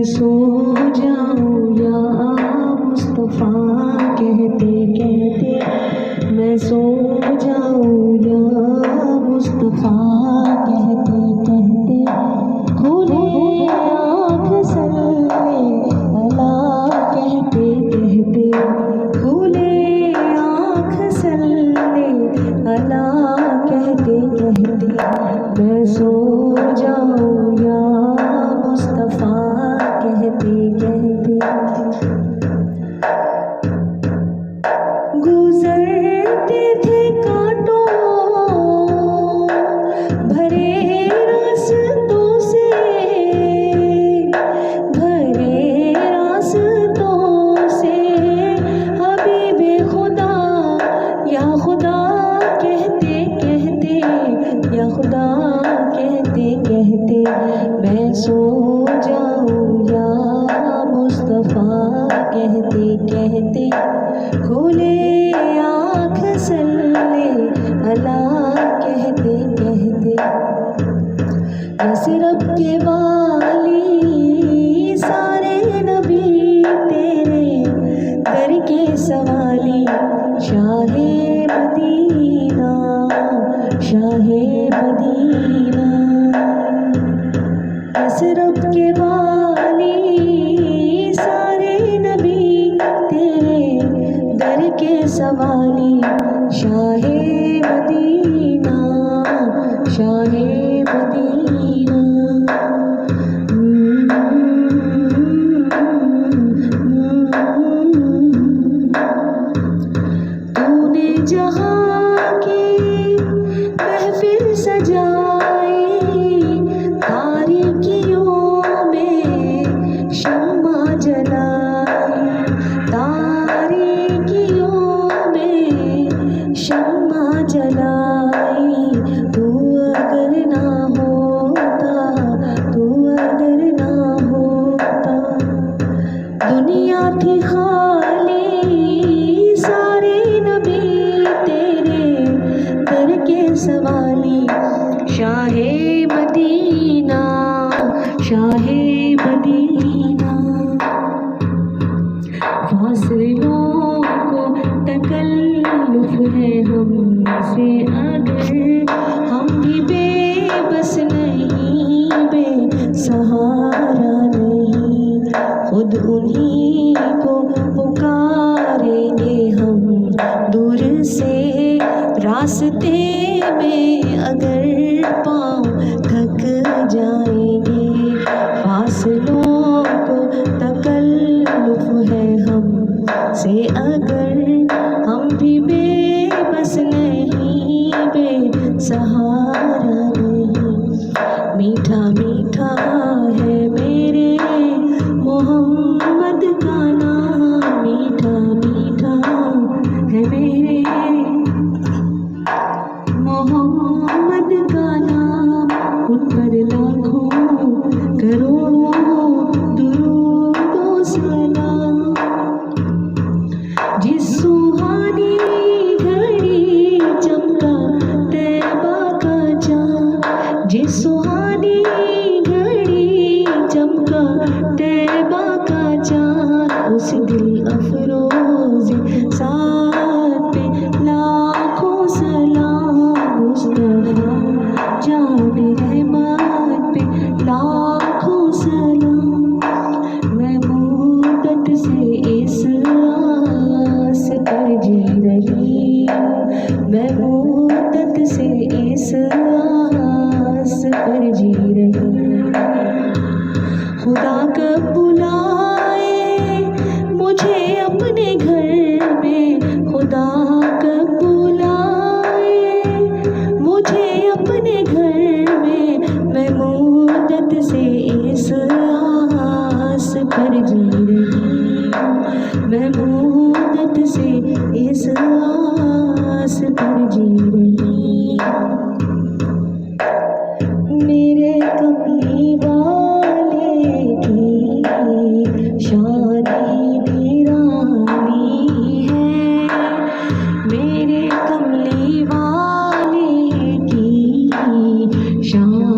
मैं सो जाऊं या मुस्तफा कहते कहते, मैं सो जाऊं या मुस्तफा कहते कहते, खुले आँख सल्ले अला कहते कहते, खुले आँख सल्ले अला कहते कहते, मैं सो जाऊं या मुस्तफा कहते कहते। गुजरते थे कांटों भरे रास्तों से, भरे रास्तों से, हबीबे खुदा या खुदा कहते कहते, या खुदा कहते कहते, मैं सो जाऊं या मुस्तफा कहते कहते, खुले आँख सल्ले अला कहते कहते। यसरब के वाली सारे नबी तेरे दर के सवाली, Shah Medina Shah Medina. Yathrib के वाली सारे नबी तेरे दर के सवाली, शाहे मदीना शाहे मदीना। तूने जहाँ की महफिल सजाई, तारीकियों में शम्मा जलाई, तारीकियों में शम्मा जलाई। तू अगर ना होता, तू अगर ना होता, दुनिया थी खाली सारे नबी तेरे दर के सवाली, शाहे मदीना शाहे मदीना। फासलों को तकल्लुफ है हमसे अगर, हम भी बेबस नहीं बेसहारा नहीं, खुद उन्हीं को पुकारेंगे हम दूर से, रास्ते में अगर पाँव थक जाएंगे। फासलों को तकल्लुफ है हमसे अगर, हम भी बेबस नहीं बेसहारा नहीं। मीठा मीठा है मेरे मोहम्मद का नाम, मीठा मीठा है मेरे मोहम्मद का नाम, उन पर लाखों करोड़ों दुरूद व सलाम। जिस सुहानी घड़ी चमका तैबा का चाँद, जिस सुहानी घड़ी चमका तैबा का चाँद, उस दिल अफरोज़ साथ पे लाखों सलाम। मुस्तफा जाने रहमत पे लाखों सलाम। मैं मुद्दत से इस आस पर जी रही, मैं मुद्दत से इस आस पर जी रही। खुदा कब बुलाए मुझे अपने घर में, खुदा कब बुलाए मुझे अपने घर में, मैं मुद्दत से इस आस पर जी रही, मैं मुद्दत से इस आस पर जी रही। मेरे कमली वाले की शादी वीरानी है, मेरे कमली वाले की शादी